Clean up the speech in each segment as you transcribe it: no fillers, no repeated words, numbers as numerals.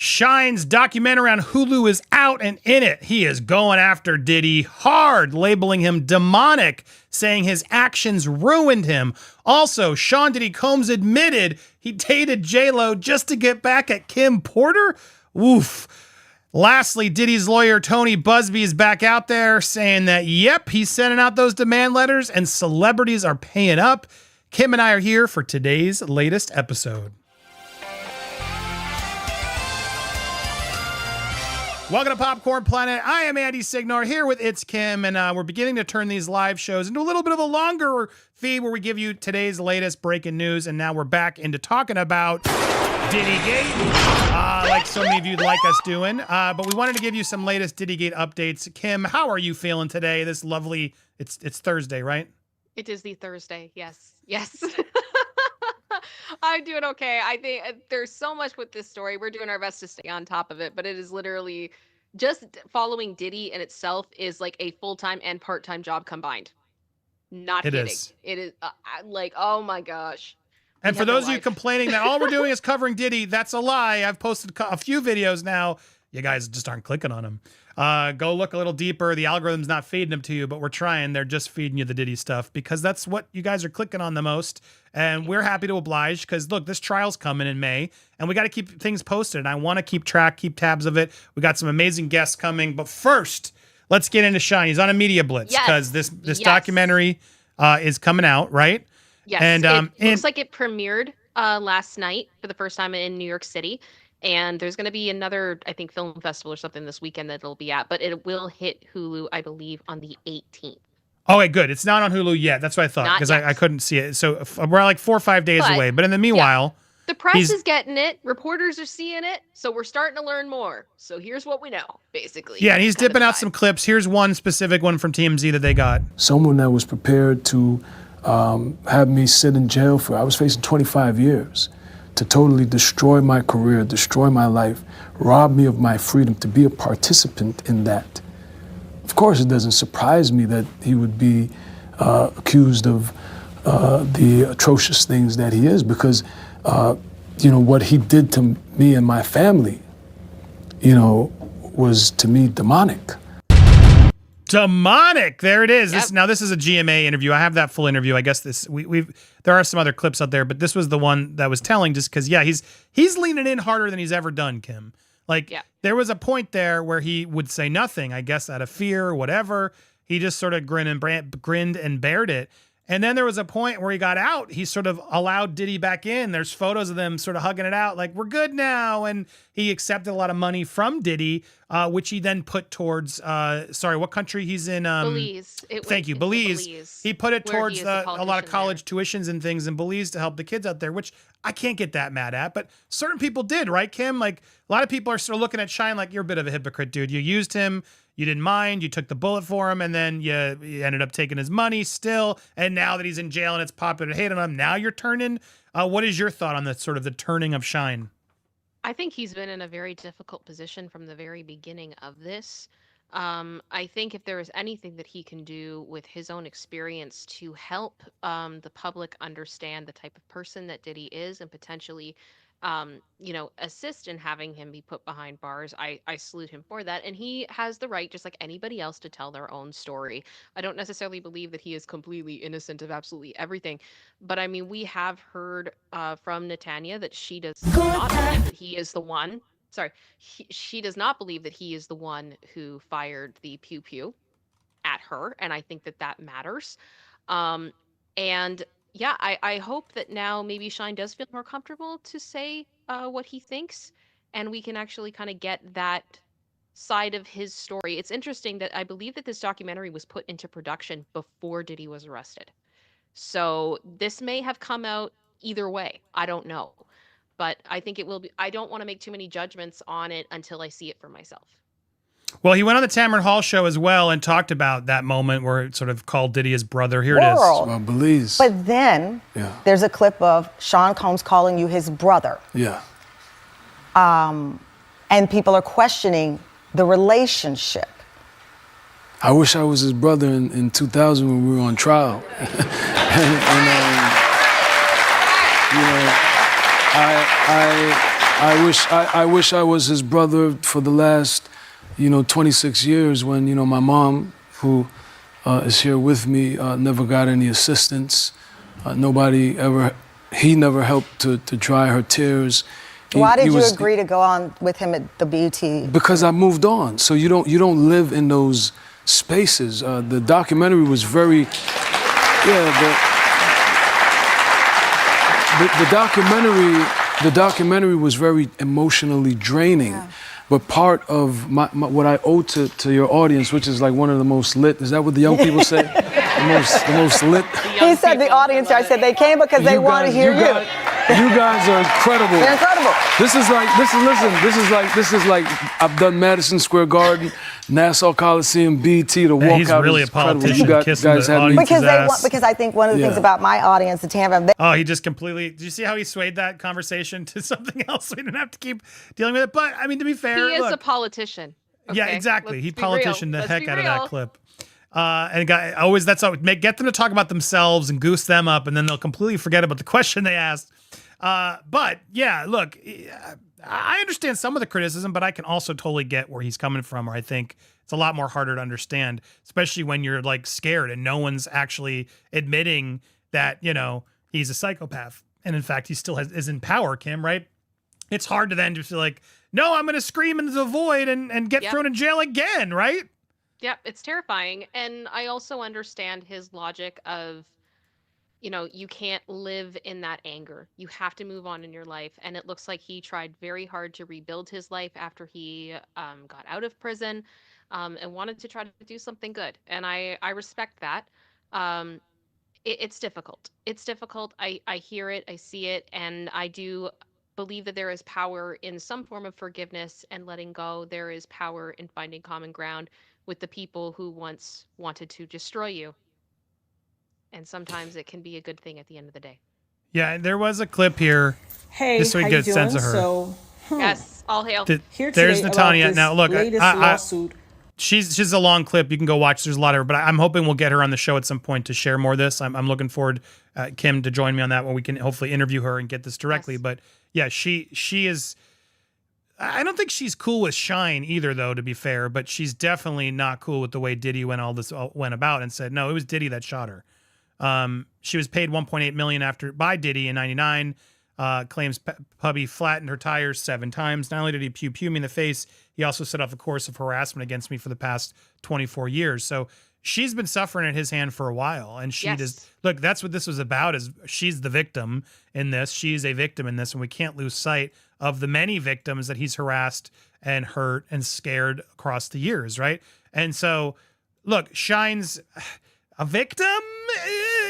Shyne's documentary on Hulu is out, and in it, he is going after Diddy hard, labeling him demonic, saying his actions ruined him. Also, Sean Diddy Combs admitted he dated JLO just to get back at Kim Porter. Woof. Lastly, Diddy's lawyer, Tony Buzbee, is back out there saying that, yep, he's sending out those demand letters and celebrities are paying up. Kim and I are here for today's latest episode. Welcome to Popcorn Planet. I am Andy Signore here with It's Kim, and we're beginning to turn these live shows into a little bit of a longer feed where we give you today's latest breaking news, and now we're back into talking about Diddygate, like so many of you'd like us doing. But we wanted to give you some latest Diddygate updates. Kim, how are you feeling today? This lovely, it's Thursday, right? It is the Thursday. Yes. I'm doing okay. I think there's so much with this story. We're doing our best to stay on top of it, but it is literally just following Diddy in itself is like a full-time and part-time job combined. Not kidding. It is like, oh my gosh. And for those of you complaining that all we're doing is covering Diddy, that's a lie. I've posted a few videos now. You guys just aren't clicking on them. Go look a little deeper. The algorithm's not feeding them to you, but we're trying. They're just feeding you the Diddy stuff because that's what you guys are clicking on the most. And we're happy to oblige because, look, this trial's coming in May, and we got to keep things posted. And I want to keep tabs of it. We got some amazing guests coming. But first, let's get into Shyne. He's on a media blitz because this documentary is coming out, right? Yes. And it looks like it premiered last night for the first time in New York City. And there's going to be another, I think, film festival or something this weekend that it'll be at. But it will hit Hulu, I believe, on the 18th. Oh, wait, good. It's not on Hulu yet. That's what I thought because I couldn't see it. So we're like 4 or 5 days away. But in the meanwhile, the press is getting it. Reporters are seeing it. So we're starting to learn more. So here's what we know, basically. Yeah, and he's dipping out some clips. Here's one specific one from TMZ that they got. Someone that was prepared to have me sit in jail for, I was facing 25 years, to totally destroy my career, destroy my life, rob me of my freedom, to be a participant in that. Of course, it doesn't surprise me that he would be accused of the atrocious things that he is because, what he did to me and my family, was to me demonic. Demonic. There it is. Yep. This is a GMA interview. I have that full interview. I guess there are some other clips out there, but this was the one that was telling just because, he's leaning in harder than he's ever done, Kim. There was a point there where he would say nothing, I guess out of fear or whatever. He just sort of grinned and bared it. And then there was a point where he got out. He sort of allowed Diddy back in. There's photos of them sort of hugging it out like, we're good now. And he accepted a lot of money from Diddy, which he then put towards, what country he's in? Belize. Thank you, Belize. He put it towards a lot of college tuitions and things in Belize to help the kids out there, which I can't get that mad at. But certain people did, right, Kim? Like a lot of people are sort of looking at Shyne like, you're a bit of a hypocrite, dude. You used him. You didn't mind. You took the bullet for him, and then you ended up taking his money still. And now that he's in jail and it's popular to hate on him, now you're turning. What is your thought on the sort of the turning of Shyne? I think he's been in a very difficult position from the very beginning of this. I think if there is anything that he can do with his own experience to help the public understand the type of person that Diddy is and potentially assist in having him be put behind bars, I salute him for that. And he has the right, just like anybody else, to tell their own story. I don't necessarily believe that he is completely innocent of absolutely everything. But I mean, we have heard from Netanya that she does not believe that he is the one. She does not believe that he is the one who fired the pew pew at her. And I think that matters. I hope that now maybe Shyne does feel more comfortable to say what he thinks, and we can actually kind of get that side of his story. It's interesting that I believe that this documentary was put into production before Diddy was arrested. So this may have come out either way. I don't know. But I think it will be. I don't want to make too many judgments on it until I see it for myself. Well, he went on the Tamron Hall show as well and talked about that moment where it sort of called Diddy his brother. Here it is. Well, Belize. But then there's a clip of Sean Combs calling you his brother. Yeah. And people are questioning the relationship. I wish I was his brother in 2000 when we were on trial. I wish I was his brother for the last, 26 years when, my mom, who is here with me, never got any assistance. He never helped to dry her tears. Why did you agree to go on with him at the BET? Because I moved on. So you don't live in those spaces. The documentary was very, the documentary was very emotionally draining. Yeah. But part of what I owe to your audience, which is like one of the most lit, is that what the young people say? the most lit. He said the audience. I said they came because they want to hear you. You guys are incredible. They're incredible. This is like I've done Madison Square Garden, Nassau Coliseum, BT to walk he's out. He's really a politician. Guys had me. Because I think one of the things about my audience, the Tampa. He just completely. Did you see how he swayed that conversation to something else? We didn't have to keep dealing with it. But I mean, to be fair, he is a politician. Okay? Yeah, exactly. He politicianed the heck out of that clip. Get them to talk about themselves and goose them up, and then they'll completely forget about the question they asked. But yeah, look, I understand some of the criticism, but I can also totally get where he's coming from, or I think it's a lot more harder to understand, especially when you're like scared and no one's actually admitting that, he's a psychopath. And in fact, he still is in power, Kim, right? It's hard to then just be like, no, I'm going to scream into the void and get thrown in jail again, right? Yep, it's terrifying. And I also understand his logic of, you can't live in that anger. You have to move on in your life. And it looks like he tried very hard to rebuild his life after he got out of prison and wanted to try to do something good. And I respect that. It's difficult. It's difficult. I hear it. I see it. And I do believe that there is power in some form of forgiveness and letting go. There is power in finding common ground with the people who once wanted to destroy you. And sometimes it can be a good thing at the end of the day. Yeah, there was a clip here. Hey, just so we get a sense of her. So, yes, all hail. There's Natanya. Now, look, lawsuit. She's a long clip. You can go watch. There's a lot of her, but I'm hoping we'll get her on the show at some point to share more of this. I'm looking forward, Kim, to join me on that when we can hopefully interview her and get this directly. Yes. But yeah, she is. I don't think she's cool with Shyne either, though, to be fair. But she's definitely not cool with the way Diddy went about and said, no, it was Diddy that shot her. She was paid $1.8 million by Diddy in '99. Claims Pubby flattened her tires 7 times. Not only did he pew me in the face, he also set off a course of harassment against me for the past 24 years. So she's been suffering at his hand for a while, and she just look. That's what this was about. Is she's the victim in this? She's a victim in this, and we can't lose sight of the many victims that he's harassed and hurt and scared across the years, right? And so, look, Shyne's a victim.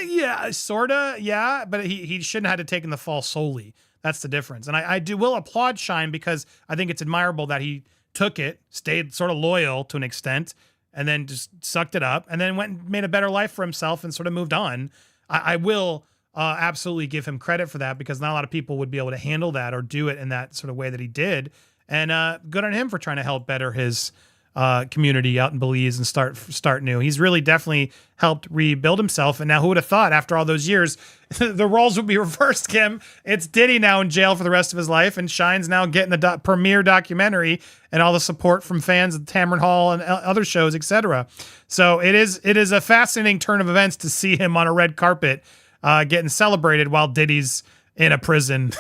Yeah, sorta, yeah, but he shouldn't have had to taken the fall solely. That's the difference. And I will applaud Shyne because I think it's admirable that he took it, stayed sort of loyal to an extent, and then just sucked it up, and then went and made a better life for himself and sort of moved on. I will absolutely give him credit for that because not a lot of people would be able to handle that or do it in that sort of way that he did. And good on him for trying to help better his community out in Belize and start new. He's really definitely helped rebuild himself. And now who would have thought after all those years, the roles would be reversed, Kim. It's Diddy now in jail for the rest of his life, and Shyne's now getting the premiere documentary and all the support from fans of Tamron Hall and other shows, etc. So it is a fascinating turn of events to see him on a red carpet getting celebrated while Diddy's in a prison.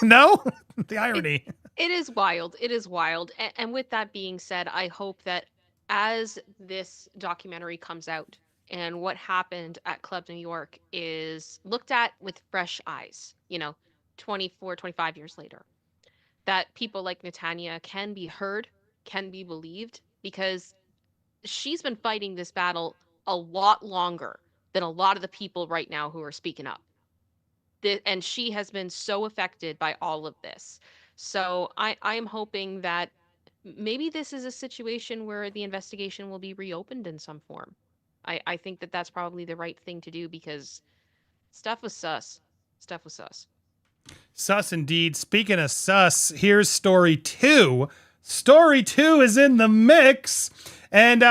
No? The irony. It is wild. It is wild. And with that being said, I hope that as this documentary comes out and what happened at Club New York is looked at with fresh eyes, 24, 25 years later, that people like Natanya can be heard, can be believed, because she's been fighting this battle a lot longer than a lot of the people right now who are speaking up. And she has been so affected by all of this. So I am hoping that maybe this is a situation where the investigation will be reopened in some form. I think that that's probably the right thing to do because stuff was sus. Stuff was sus. Sus indeed. Speaking of sus, here's story 2. Story 2 is in the mix. And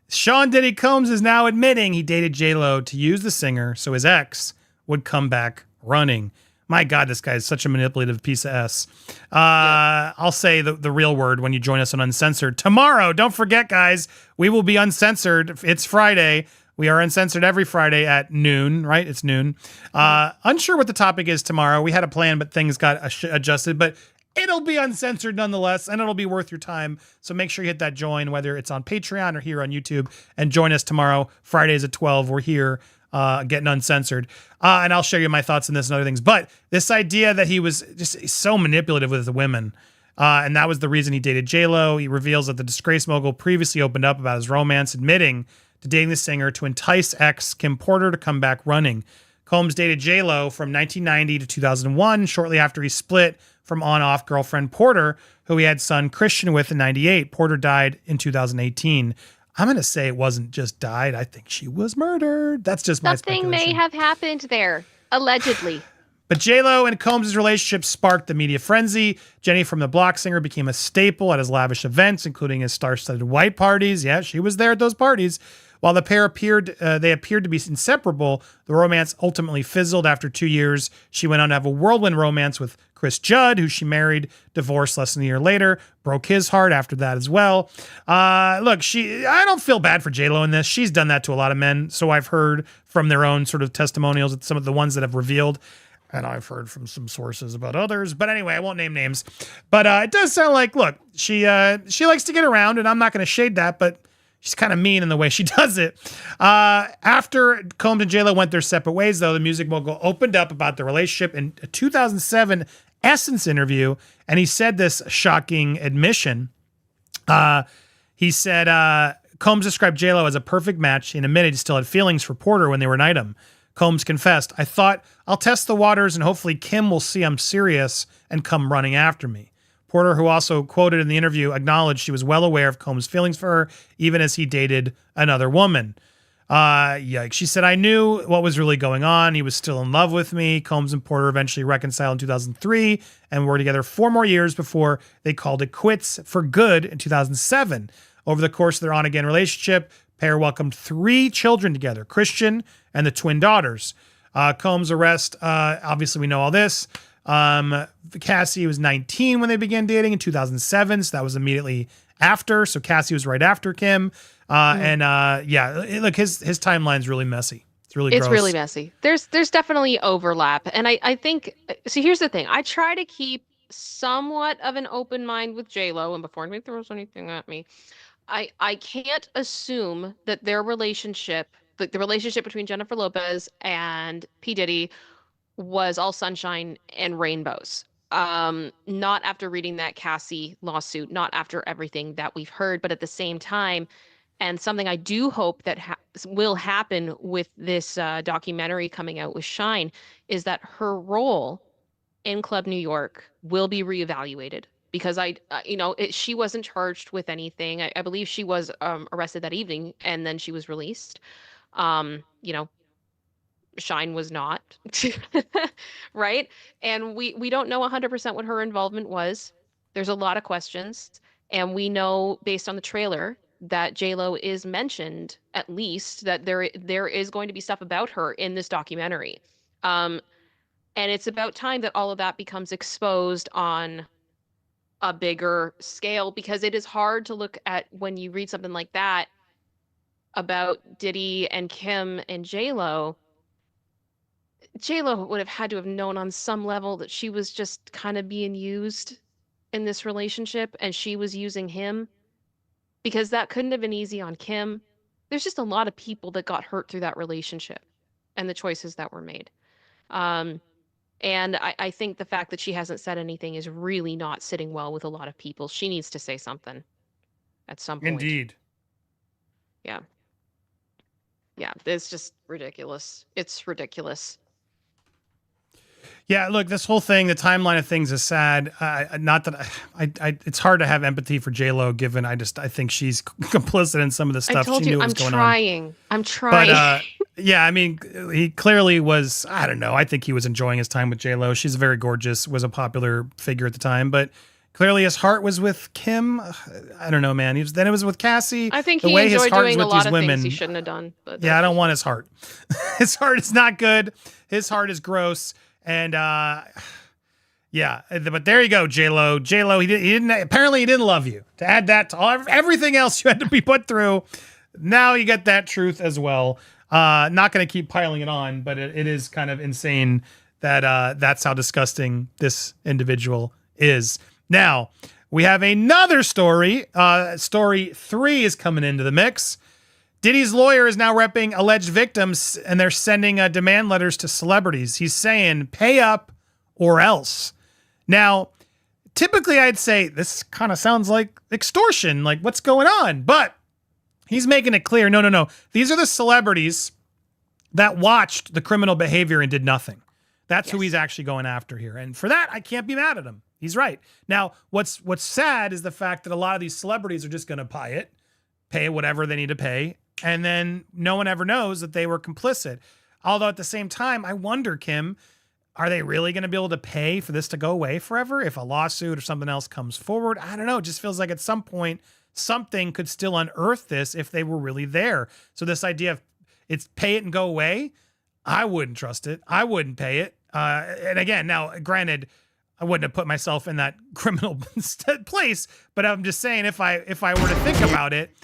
Sean Diddy Combs is now admitting he dated JLO to use the singer so his ex would come back running. My God, this guy is such a manipulative piece of S. I'll say the real word when you join us on Uncensored. Tomorrow, don't forget, guys, we will be uncensored. It's Friday. We are uncensored every Friday at noon, right? It's noon. Unsure what the topic is tomorrow. We had a plan, but things got adjusted. But it'll be uncensored nonetheless, and it'll be worth your time. So make sure you hit that join, whether it's on Patreon or here on YouTube, and join us tomorrow. Fridays at 12. We're here. Getting uncensored. And I'll share you my thoughts on this and other things. But this idea that he was just so manipulative with the women, and that was the reason he dated JLO. He reveals that the disgrace mogul previously opened up about his romance, admitting to dating the singer to entice ex Kim Porter to come back running. Combs dated JLO from 1990 to 2001, shortly after he split from on-off girlfriend Porter, who he had son Christian with in 98. Porter died in 2018. I'm going to say it wasn't just died. I think she was murdered. That's just my speculation. Something may have happened there, allegedly. But JLo and Combs' relationship sparked the media frenzy. Jenny from the Block singer became a staple at his lavish events, including his star-studded white parties. Yeah, she was there at those parties. While the pair appeared to be inseparable, the romance ultimately fizzled after 2 years. She went on to have a whirlwind romance with Chris Judd, who she married, divorced less than a year later, broke his heart after that as well. Look, I don't feel bad for JLo in this. She's done that to a lot of men, so I've heard from their own sort of testimonials, some of the ones that have revealed, and I've heard from some sources about others. But anyway, I won't name names. But it does sound like, look, she likes to get around, and I'm not going to shade that, but she's kind of mean in the way she does it. After Combs and JLo went their separate ways, though, the music mogul opened up about the relationship in a 2007 Essence interview, and he said this shocking admission. He said, Combs described JLo as a perfect match and admitted he still had feelings for Porter when they were an item. Combs confessed, I thought, I'll test the waters and hopefully Kim will see I'm serious and come running after me. Porter, who also quoted in the interview, acknowledged she was well aware of Combs' feelings for her, even as he dated another woman. Yikes. She said, I knew what was really going on. He was still in love with me. Combs and Porter eventually reconciled in 2003 and were together 4 more years before they called it quits for good in 2007. Over the course of their on-again relationship, pair welcomed 3 children together, Christian and the twin daughters. Combs' arrest, obviously we know all this. Cassie was 19 when they began dating in 2007, so that was immediately after. So Cassie was right after Kim. Look, his timeline's really messy. It's gross. Really messy. There's definitely overlap. And I think, so here's the thing. I try to keep somewhat of an open mind with JLo, and before anybody throws anything at me, I can't assume that their relationship, the relationship between Jernnifer Lopez and P. Diddy was all sunshine and rainbows. Not after reading that Cassie lawsuit, not after everything that we've heard, but at the same time, and something I do hope that will happen with this documentary coming out with Shyne, is that her role in Club New York will be reevaluated, because she wasn't charged with anything. I believe she was arrested that evening and then she was released. Shyne was not, right? And we don't know 100% what her involvement was. There's a lot of questions, and we know based on the trailer that JLo is mentioned, at least, that there is going to be stuff about her in this documentary. And it's about time that all of that becomes exposed on a bigger scale, because it is hard to look at when you read something like that about Diddy and Kim and JLo. JLo would have had to have known on some level that she was just kind of being used in this relationship, and she was using him, because that couldn't have been easy on Kim. There's just a lot of people that got hurt through that relationship and the choices that were made. And I think the fact that she hasn't said anything is really not sitting well with a lot of people. She needs to say something at some point. Indeed. Yeah. Yeah, it's just ridiculous. It's ridiculous. Yeah, look, this whole thing, the timeline of things is sad. Not that it's hard to have empathy for JLo, given I think she's complicit in some of the stuff she knew was going on. I'm trying. But yeah, I mean, he clearly was. I don't know. I think he was enjoying his time with JLo. She's very gorgeous. Was a popular figure at the time, but clearly his heart was with Kim. I don't know, man. Then it was with Cassie. I think he enjoyed doing a lot of things he shouldn't have done. But yeah, I don't want his heart. His heart is not good. His heart is gross. And yeah, but there you go, JLO. JLO, he didn't apparently he didn't love you. To add that to everything else you had to be put through, now you get that truth as well. Not going to keep piling it on, but it is kind of insane that that's how disgusting this individual is. Now, we have another story. Story 3 is coming into the mix. Diddy's lawyer is now repping alleged victims, and they're sending demand letters to celebrities. He's saying, pay up or else. Now, typically I'd say this kind of sounds like extortion, like what's going on? But he's making it clear, no. These are the celebrities that watched the criminal behavior and did nothing. That's who he's actually going after here. And for that, I can't be mad at him. He's right. Now, what's sad is the fact that a lot of these celebrities are just going to pay whatever they need to pay, and then no one ever knows that they were complicit. Although at the same time, I wonder, Kim, are they really going to be able to pay for this to go away forever if a lawsuit or something else comes forward? I don't know. It just feels like at some point, something could still unearth this if they were really there. So this idea of it's pay it and go away, I wouldn't trust it. I wouldn't pay it. And again, now, granted, I wouldn't have put myself in that criminal place, but I'm just saying if I were to think about it,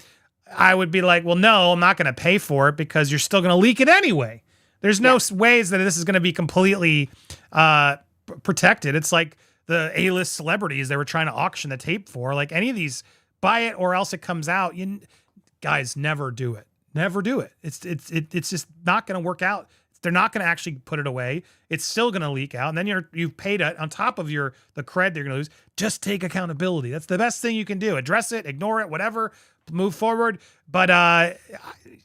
I would be like, well, no, I'm not going to pay for it because you're still going to leak it anyway. There's no ways that this is going to be completely protected. It's like the A-list celebrities they were trying to auction the tape for. Like any of these, buy it or else it comes out. You guys, never do it. Never do it. It's just not going to work out. They're not going to actually put it away. It's still going to leak out, and then you've paid it on top of the cred they're going to lose. Just take accountability. That's the best thing you can do. Address it, ignore it, whatever. Move forward. But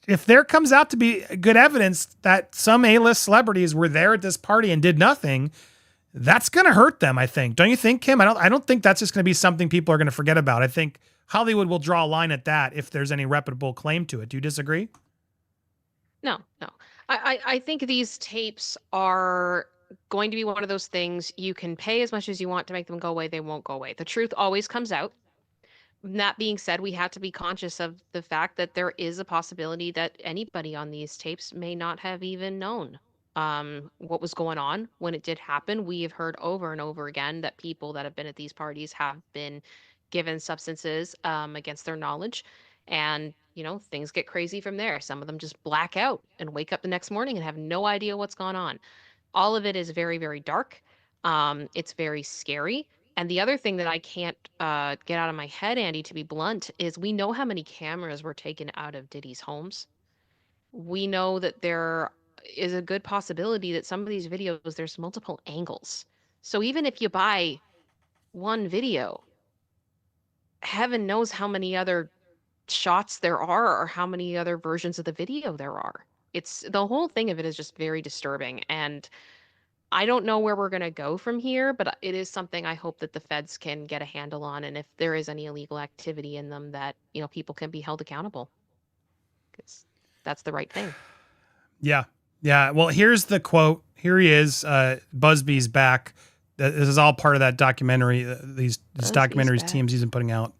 if there comes out to be good evidence that some A-list celebrities were there at this party and did nothing, that's going to hurt them, I think. Don't you think, Kim? I don't think that's just going to be something people are going to forget about. I think Hollywood will draw a line at that if there's any reputable claim to it. Do you disagree? No. I think these tapes are going to be one of those things you can pay as much as you want to make them go away. They won't go away. The truth always comes out. That being said, we have to be conscious of the fact that there is a possibility that anybody on these tapes may not have even known what was going on when it did happen. We have heard over and over again that people that have been at these parties have been given substances against their knowledge. And, things get crazy from there. Some of them just black out and wake up the next morning and have no idea what's gone on. All of it is very, very dark. It's very scary. And the other thing that I can't get out of my head, Andy, to be blunt, is we know how many cameras were taken out of Diddy's homes. We know that there is a good possibility that some of these videos, there's multiple angles. So even if you buy one video, heaven knows how many other shots there are or how many other versions of the video there are. It's the whole thing of it is just very disturbing. And I don't know where we're going to go from here, but it is something I hope that the feds can get a handle on. And if there is any illegal activity in them, that, people can be held accountable, because that's the right thing. Yeah. Well, here's the quote. Here he is. Buzbee's back. This is all part of that documentary, these documentaries teams he's been putting out.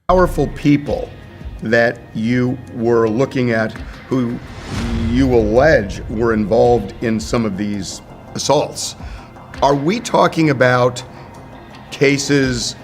Powerful people that you were looking at who you allege were involved in some of these assaults. Are we talking about cases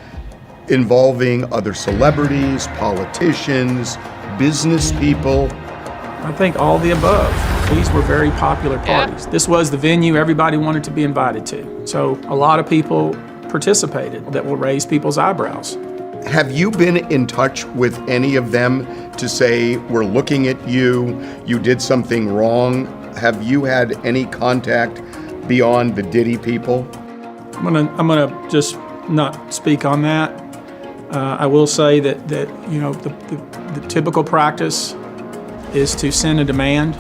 involving other celebrities, politicians, business people? I think all the above. These were very popular parties. Yeah. This was the venue everybody wanted to be invited to. So a lot of people participated that will raise people's eyebrows. Have you been in touch with any of them to say, we're looking at you, you did something wrong? Have you had any contact beyond the Diddy people? I'm gonna just not speak on that. I will say that the typical practice is to send a demand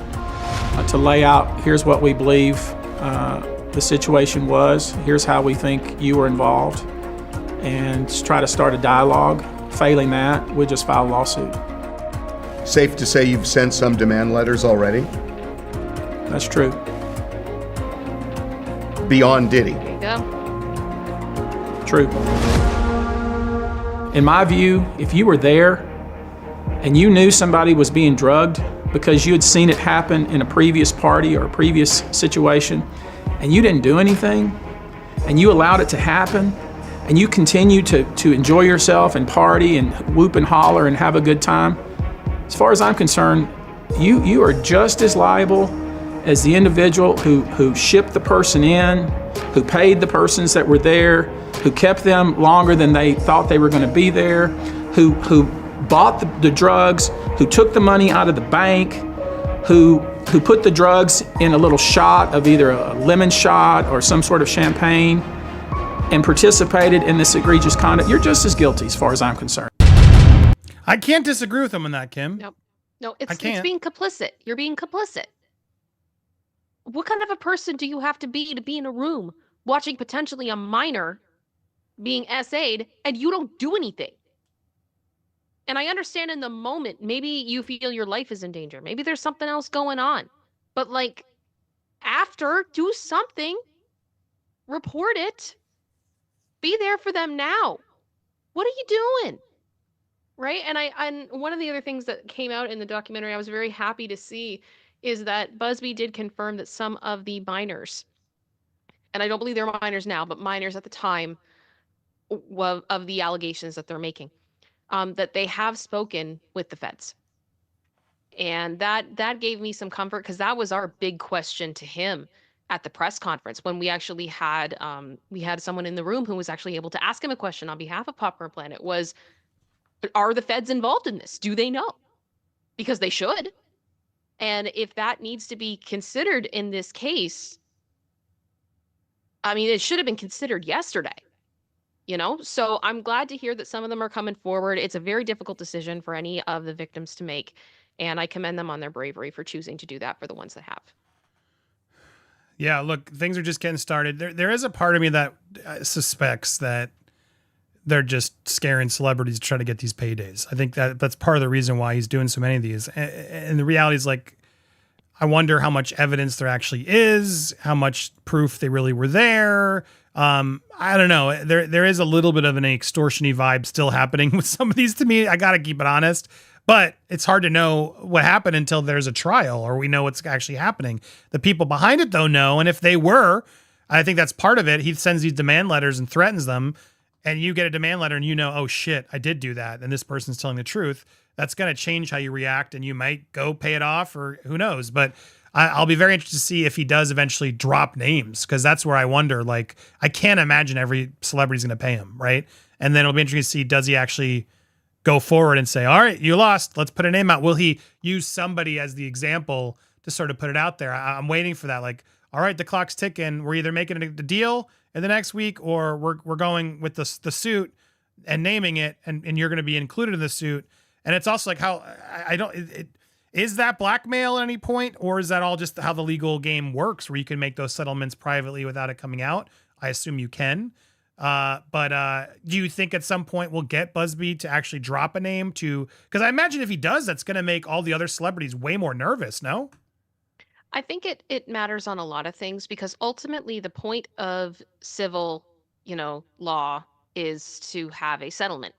to lay out, here's what we believe the situation was, here's how we think you were involved, and try to start a dialogue. Failing that, we just file a lawsuit. Safe to say you've sent some demand letters already? That's true. Beyond Diddy? There you go. True. In my view, if you were there and you knew somebody was being drugged because you had seen it happen in a previous party or a previous situation, and you didn't do anything, and you allowed it to happen, and you continue to enjoy yourself and party and whoop and holler and have a good time, as far as I'm concerned, you are just as liable as the individual who shipped the person in, who paid the persons that were there, who kept them longer than they thought they were going to be there, who bought the drugs, who took the money out of the bank, who put the drugs in a little shot of either a lemon shot or some sort of champagne and participated in this egregious conduct. You're just as guilty as far as I'm concerned. I can't disagree with him on that, Kim. Nope. No, it's can't. being complicit. You're being complicit. What kind of a person do you have to be in a room watching potentially a minor being SA'd and you don't do anything? And I understand in the moment, maybe you feel your life is in danger. Maybe there's something else going on. But like, after, do something. Report it. Be there for them now. What are you doing? Right? And one of the other things that came out in the documentary I was very happy to see is that Buzbee did confirm that some of the minors, and I don't believe they're minors now, but minors at the time of the allegations that they're making, that they have spoken with the feds. And that gave me some comfort, because that was our big question to him at the press conference when we actually had someone in the room who was actually able to ask him a question on behalf of Popcorn Planet was, are the feds involved in this? Do they know? Because they should. And if that needs to be considered in this case, I mean, it should have been considered yesterday, you know? So I'm glad to hear that some of them are coming forward. It's a very difficult decision for any of the victims to make, and I commend them on their bravery for choosing to do that for the ones that have. Yeah, look, things are just getting started. There is a part of me that suspects that they're just scaring celebrities to try to get these paydays. I think that's part of the reason why he's doing so many of these. And the reality is, like, I wonder how much evidence there actually is, how much proof they really were there. I don't know. There is a little bit of an extortion-y vibe still happening with some of these to me. I got to keep it honest. But it's hard to know what happened until there's a trial or we know what's actually happening. The people behind it, though, know. And if they were, I think that's part of it. He sends these demand letters and threatens them. And you get a demand letter and you know, oh shit, I did do that. And this person's telling the truth. That's going to change how you react, and you might go pay it off, or who knows. But I'll be very interested to see if he does eventually drop names, because that's where I wonder, like, I can't imagine every celebrity's going to pay him, right? And then it'll be interesting to see, does he actually go forward and say, all right, you lost, let's put a name out? Will he use somebody as the example to sort of put it out there? I'm waiting for that. Like, all right, the clock's ticking. We're either making the deal in the next week, or we're going with the suit and naming it, and you're going to be included in the suit. And it's also like, how is that blackmail at any point, or is that all just how the legal game works, where you can make those settlements privately without it coming out? I assume you can. But do you think at some point we'll get Buzbee to actually drop a name to, because I imagine if he does, that's going to make all the other celebrities way more nervous, no? I think it matters on a lot of things, because ultimately the point of civil, law is to have a settlement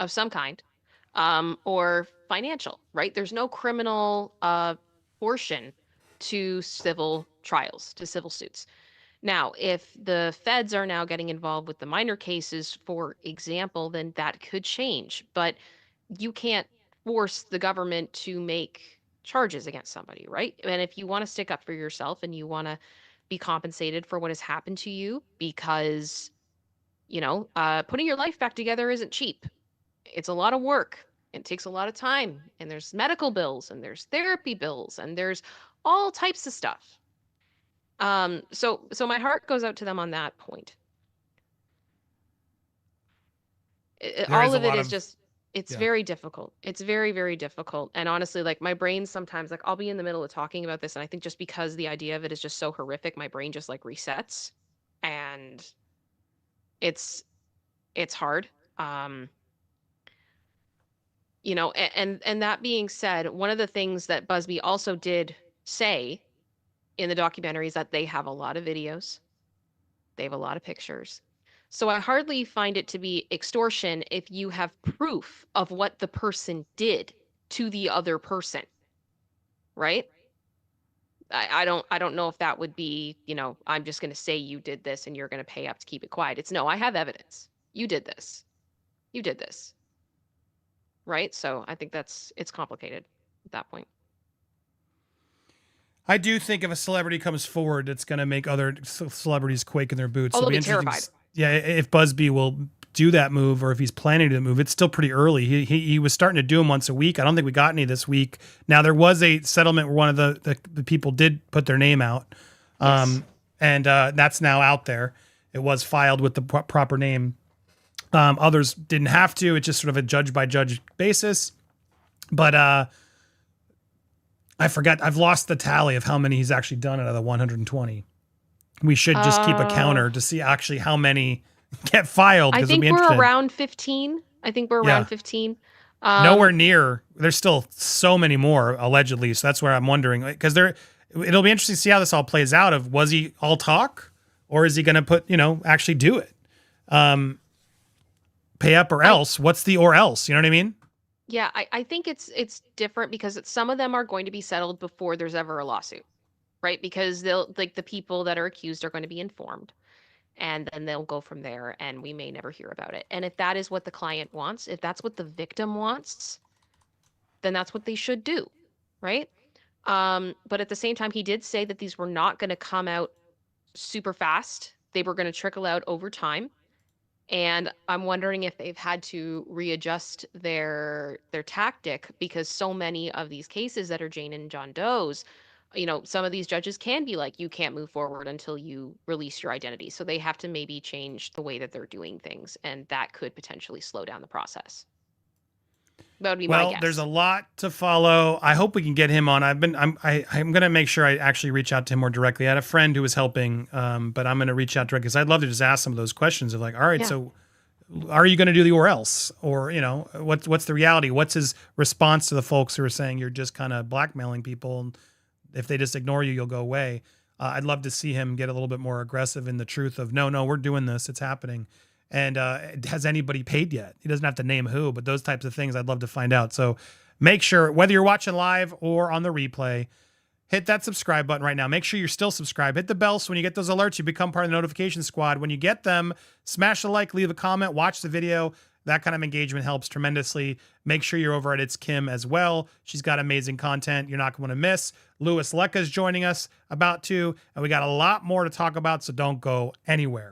of some kind, or financial, right? There's no criminal portion to civil trials, to civil suits. Now, if the feds are now getting involved with the minor cases, for example, then that could change. But you can't force the government to make charges against somebody, right? And if you want to stick up for yourself and you want to be compensated for what has happened to you, because, putting your life back together isn't cheap. It's a lot of work. It takes a lot of time. And there's medical bills, and there's therapy bills, and there's all types of stuff. So my heart goes out to them on that point. All of it is just, it's very difficult. It's very, very difficult. And honestly, like, my brain sometimes, like, I'll be in the middle of talking about this, and I think just because the idea of it is just so horrific, my brain just like resets, and it's hard. And that being said, one of the things that Buzbee also did say in the documentary is that they have a lot of videos. They have a lot of pictures. So I hardly find it to be extortion if you have proof of what the person did to the other person, right? I don't know if that would be, I'm just going to say you did this and you're going to pay up to keep it quiet. It's no, I have evidence. You did this. You did this. Right? So I think it's complicated at that point. I do think if a celebrity comes forward, it's going to make other celebrities quake in their boots. Oh, It'll they'll be interesting terrified. Yeah, if Buzbee will do that move or if he's planning to move. It's still pretty early. He was starting to do them once a week. I don't think we got any this week. Now, there was a settlement where one of the people did put their name out. Yes. And that's now out there. It was filed with the proper name. Others didn't have to. It's just sort of a judge by judge basis. But I forgot. I've lost the tally of how many he's actually done out of the 120. We should just keep a counter to see actually how many get filed. I think we're around 15. I think we're around 15. Nowhere near. There's still so many more allegedly. So that's where I'm wondering, because it'll be interesting to see how this all plays out. Was he all talk, or is he going to actually do it? Pay up or else. What's the or else? You know what I mean? Yeah, I think it's different because some of them are going to be settled before there's ever a lawsuit, right? Because the people that are accused are going to be informed, and then they'll go from there, and we may never hear about it. And if that is what the client wants, if that's what the victim wants, then that's what they should do, right? But at the same time, he did say that these were not going to come out super fast. They were going to trickle out over time. And I'm wondering if they've had to readjust their tactic, because so many of these cases that are Jane and John Doe's, some of these judges can be like, you can't move forward until you release your identity. So they have to maybe change the way that they're doing things, and that could potentially slow down the process. That would be my guess. There's a lot to follow. I hope we can get him on. I'm going to make sure I actually reach out to him more directly. I had a friend who was helping, but I'm going to reach out directly because I'd love to just ask some of those questions of like, all right, so are you going to do the or else? Or, what's the reality? What's his response to the folks who are saying you're just kind of blackmailing people, and if they just ignore you, you'll go away? I'd love to see him get a little bit more aggressive in the truth of, no, we're doing this. It's happening. And has anybody paid yet? He doesn't have to name who, but those types of things I'd love to find out. So make sure, whether you're watching live or on the replay, hit that subscribe button right now. Make sure you're still subscribed. Hit the bell so when you get those alerts, you become part of the notification squad. When you get them, smash the like, leave a comment, watch the video. That kind of engagement helps tremendously. Make sure you're over at It's Kim as well. She's got amazing content you're not going to miss. Louis Lecca is joining us about to, and we got a lot more to talk about, so don't go anywhere.